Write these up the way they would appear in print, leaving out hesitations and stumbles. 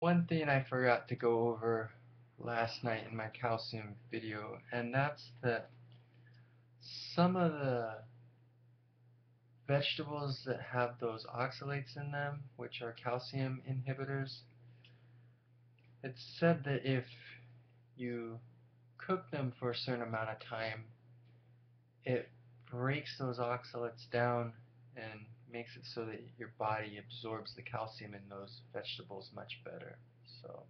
One thing I forgot to go over last night in my calcium video, and that's that some of the vegetables that have those oxalates in them, which are calcium inhibitors, it's said that if you cook them for a certain amount of time, it breaks those oxalates down and makes it so that your body absorbs the calcium in those vegetables much better. So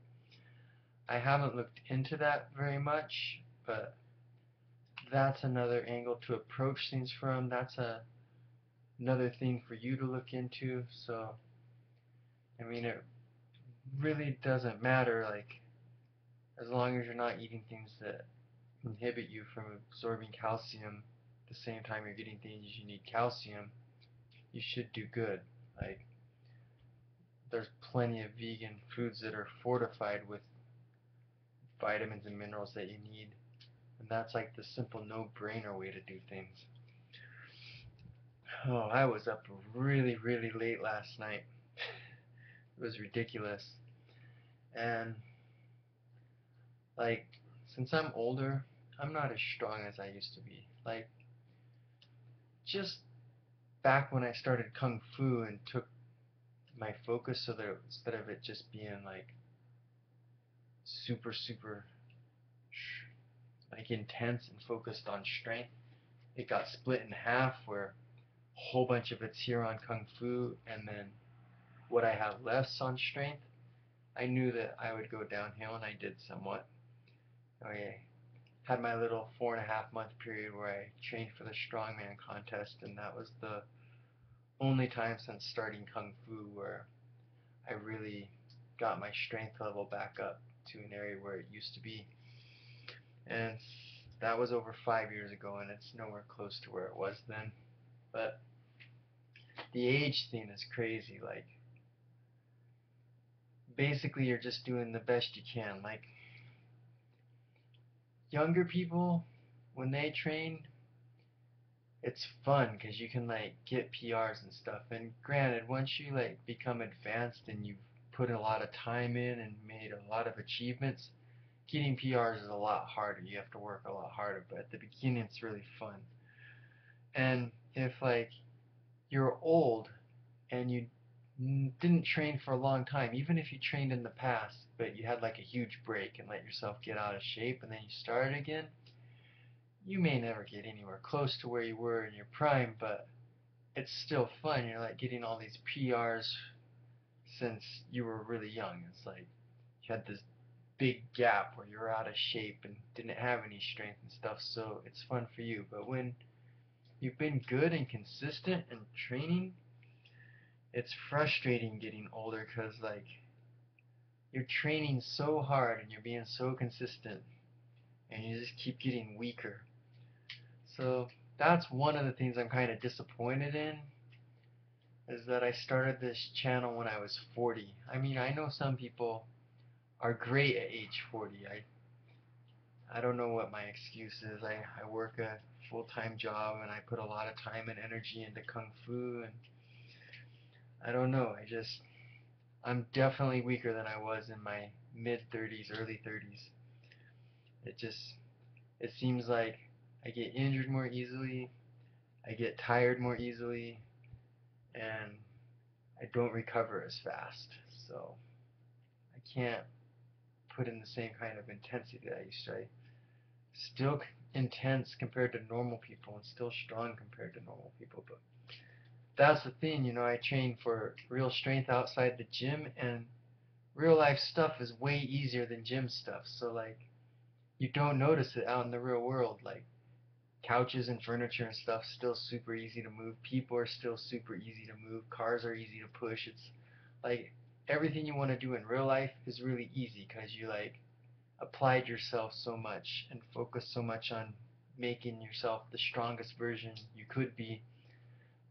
I haven't looked into that very much, but that's another angle to approach things from. That's another thing for you to look into. So, I mean, it really doesn't matter, like, as long as you're not eating things that inhibit you from absorbing calcium at the same time you're getting things you need calcium, you should do good. Like, there's plenty of vegan foods that are fortified with vitamins and minerals that you need, and that's like the simple no-brainer way to do things. Oh, I was up really, really late last night. It was ridiculous. And, like, since I'm older, I'm not as strong as I used to be. Like, just back when I started Kung Fu and took my focus so that instead of it just being, like, super, super, like, intense and focused on strength, it got split in half where a whole bunch of it's here on Kung Fu, and then what I have less on strength, I knew that I would go downhill, and I did somewhat. I had my little 4.5 month period where I trained for the strongman contest, and that was the only time since starting Kung Fu where I really got my strength level back up to an area where it used to be. And that was over 5 years ago, and it's nowhere close to where it was then. But the age thing is crazy. Like, basically, you're just doing the best you can. Like, younger people, when they train, it's fun because you can like get PRs and stuff. And granted, once you like become advanced and you've put a lot of time in and made a lot of achievements, getting PRs is a lot harder. You have to work a lot harder, but at the beginning it's really fun. And if like you're old and you didn't train for a long time, even if you trained in the past, but you had like a huge break and let yourself get out of shape and then you started again, you may never get anywhere close to where you were in your prime, but it's still fun. You're like getting all these PRs since you were really young. It's like you had this big gap where you were out of shape and didn't have any strength and stuff, so it's fun for you. But when you've been good and consistent and training, it's frustrating getting older because like you're training so hard and you're being so consistent and you just keep getting weaker. So that's one of the things I'm kind of disappointed in is that I started this channel when I was 40. I mean, I know some people are great at age 40. I don't know what my excuse is. I work a full-time job and I put a lot of time and energy into Kung Fu and I don't know. I'm definitely weaker than I was in my mid 30s, early 30s. It just it seems like I get injured more easily, I get tired more easily, and I don't recover as fast. So I can't put in the same kind of intensity that I used to. Still intense compared to normal people and still strong compared to normal people. But that's the thing, I train for real strength outside the gym, and real life stuff is way easier than gym stuff. So, like, you don't notice it out in the real world. Like, couches and furniture and stuff still super easy to move. People are still super easy to move. Cars are easy to push. It's like everything you want to do in real life is really easy because you like applied yourself so much and focused so much on making yourself the strongest version you could be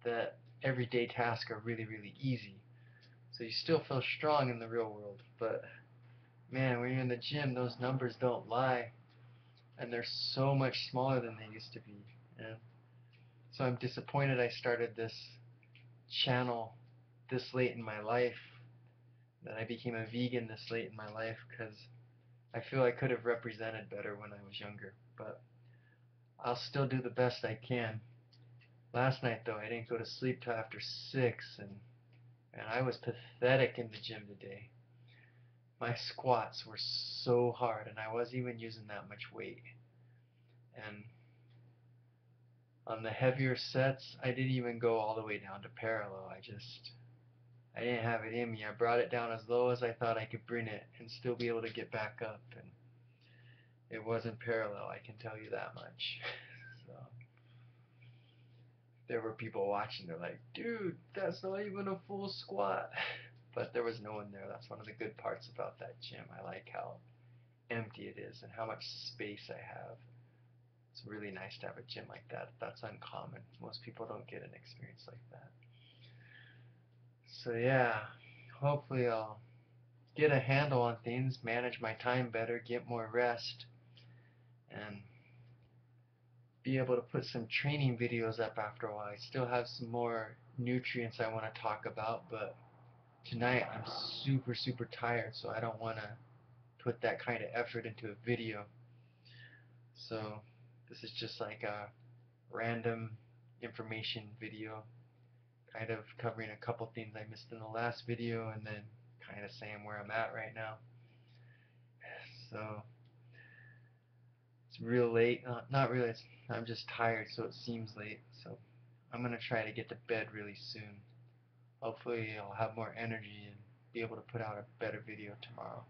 that everyday tasks are really, really easy. So you still feel strong in the real world, but man, when you're in the gym, those numbers don't lie, and they're so much smaller than they used to be. And so I'm disappointed I started this channel this late in my life. that I became a vegan this late in my life because I feel I could have represented better when I was younger. But I'll still do the best I can. Last night though, I didn't go to sleep till after 6, and I was pathetic in the gym today. My squats were so hard, and I wasn't even using that much weight. And on the heavier sets, I didn't even go all the way down to parallel. I didn't have it in me. I brought it down as low as I thought I could bring it and still be able to get back up. And it wasn't parallel, I can tell you that much. So there were people watching. They're like, dude, that's not even a full squat. But there was no one there. That's one of the good parts about that gym. I like how empty it is and how much space I have. It's really nice to have a gym like that. That's uncommon. Most people don't get an experience like that. So yeah, hopefully I'll get a handle on things, manage my time better, get more rest, and be able to put some training videos up after a while. I still have some more nutrients I want to talk about, but tonight I'm super, super tired, so I don't want to put that kind of effort into a video. So this is just like a random information video, kind of covering a couple things I missed in the last video, and then kind of saying where I'm at right now. So it's real late. Not really. I'm just tired, so it seems late. So I'm gonna try to get to bed really soon. Hopefully, I'll have more energy and be able to put out a better video tomorrow.